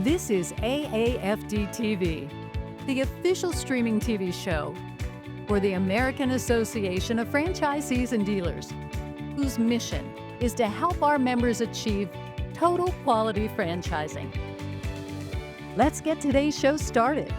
This is AAFD TV, the official streaming TV show for the American Association of Franchisees and Dealers, whose mission is to help our members achieve total quality franchising. Let's get today's show started.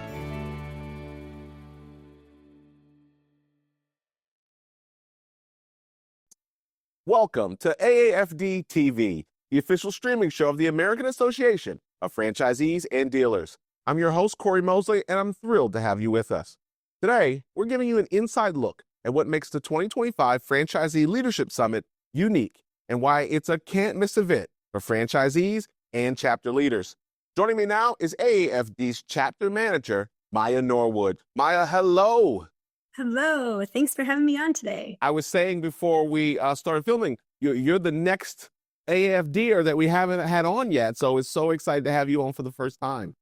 Welcome to AAFD TV, the official streaming show of the American Association of Franchisees and Dealers. I'm your host, Cory Mosley, and I'm thrilled to have you with us. Today, we're giving you an inside look at what makes the 2025 Franchisee Leadership Summit unique and why it's a can't-miss event for franchisees and chapter leaders. Joining me now is AAFD's chapter manager, Maija Norwood. Maija, hello. Hello, thanks for having me on today. I was saying before we started filming, you're the next AAFDer that we haven't had on yet, so it's so excited to have you on for the first time.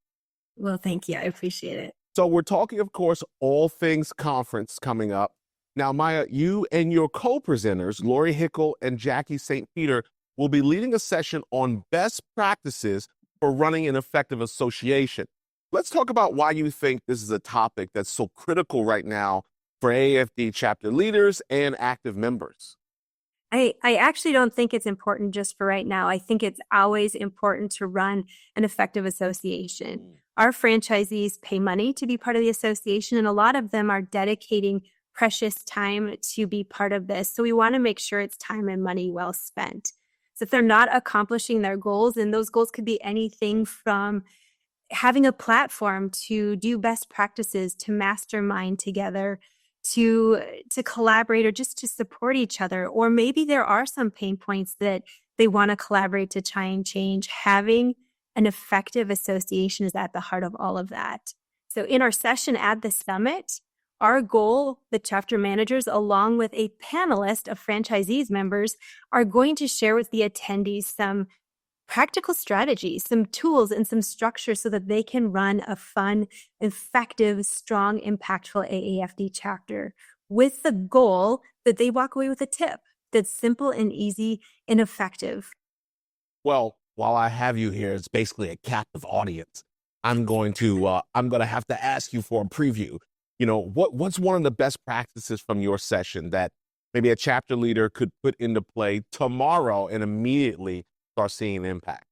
Well, thank you. I appreciate it. So we're talking, of course, all things conference coming up. Now, Maija, you and your co-presenters, Lori Hueckel and Jackie St. Peter, will be leading a session on best practices for running an effective association. Let's talk about why you think this is a topic that's so critical right now for AAFD chapter leaders and active members. I actually don't think it's important just for right now. I think it's always important to run an effective association. Our franchisees pay money to be part of the association, and a lot of them are dedicating precious time to be part of this. So we want to make sure it's time and money well spent. So if they're not accomplishing their goals, and those goals could be anything from having a platform to do best practices, to mastermind together, to collaborate, or just to support each other. Or maybe there are some pain points that they want to collaborate to try and change. Having an effective association is at the heart of all of that. So in our session at the summit, our goal, the chapter managers, along with a panelist of franchisees members, are going to share with the attendees some practical strategies, some tools, and some structure so that they can run a fun, effective, strong, impactful AAFD chapter with the goal that they walk away with a tip that's simple and easy and effective. Well, while I have you here, it's basically a captive audience. I'm going to have to ask you for a preview. You know, what's one of the best practices from your session that maybe a chapter leader could put into play tomorrow and immediately start seeing an impact?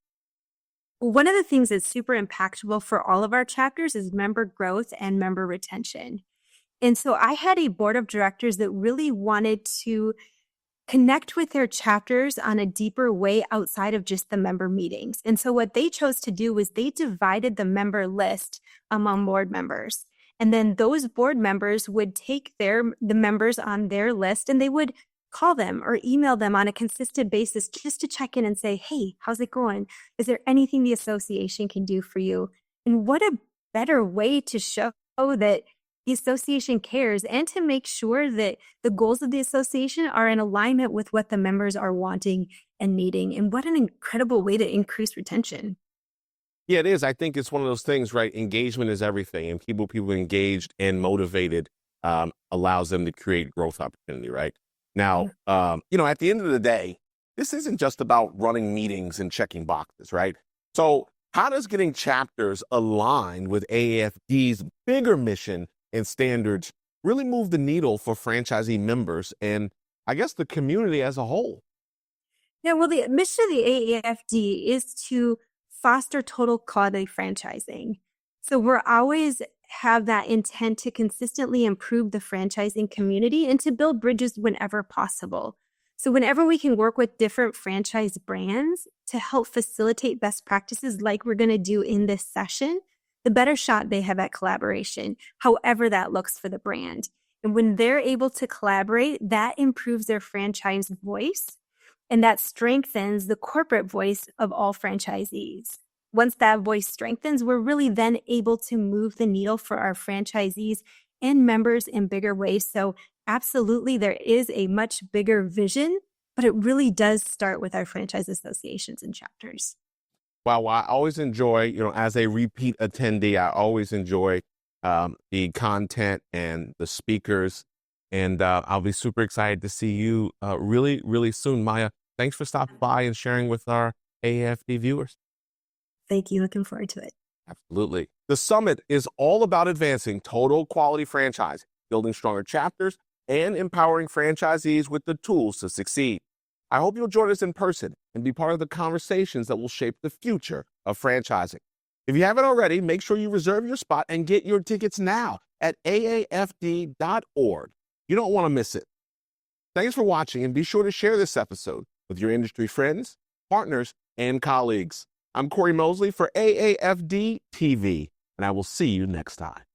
One of the things that's super impactful for all of our chapters is member growth and member retention. And so I had a board of directors that really wanted to connect with their chapters on a deeper way outside of just the member meetings. And so what they chose to do was they divided the member list among board members. And then those board members would take the members on their list, and they would call them or email them on a consistent basis just to check in and say, hey, how's it going? Is there anything the association can do for you? And what a better way to show that the association cares and to make sure that the goals of the association are in alignment with what the members are wanting and needing. And what an incredible way to increase retention. Yeah, it is. I think it's one of those things, right? Engagement is everything, and people engaged and motivated allows them to create growth opportunity, right? Now, at the end of the day, this isn't just about running meetings and checking boxes, right? So how does getting chapters aligned with AAFD's bigger mission and standards really move the needle for franchisee members and, I guess, the community as a whole? Yeah, well, the mission of the AAFD is to foster total quality franchising. So we're always have that intent to consistently improve the franchising community and to build bridges whenever possible. So whenever we can work with different franchise brands to help facilitate best practices like we're going to do in this session, the better shot they have at collaboration, however that looks for the brand. And when they're able to collaborate, that improves their franchise voice, and that strengthens the corporate voice of all franchisees. Once that voice strengthens, we're really then able to move the needle for our franchisees and members in bigger ways. So absolutely, there is a much bigger vision, but it really does start with our franchise associations and chapters. Well, I always enjoy, as a repeat attendee, I always enjoy the content and the speakers. And I'll be super excited to see you really, really soon. Maija, thanks for stopping by and sharing with our AAFD viewers. Thank you. Looking forward to it. Absolutely. The summit is all about advancing total quality franchise, building stronger chapters, and empowering franchisees with the tools to succeed. I hope you'll join us in person and be part of the conversations that will shape the future of franchising. If you haven't already, make sure you reserve your spot and get your tickets now at AAFD.org. You don't want to miss it. Thanks for watching, and be sure to share this episode with your industry friends, partners, and colleagues. I'm Cory Mosley for AAFD TV, and I will see you next time.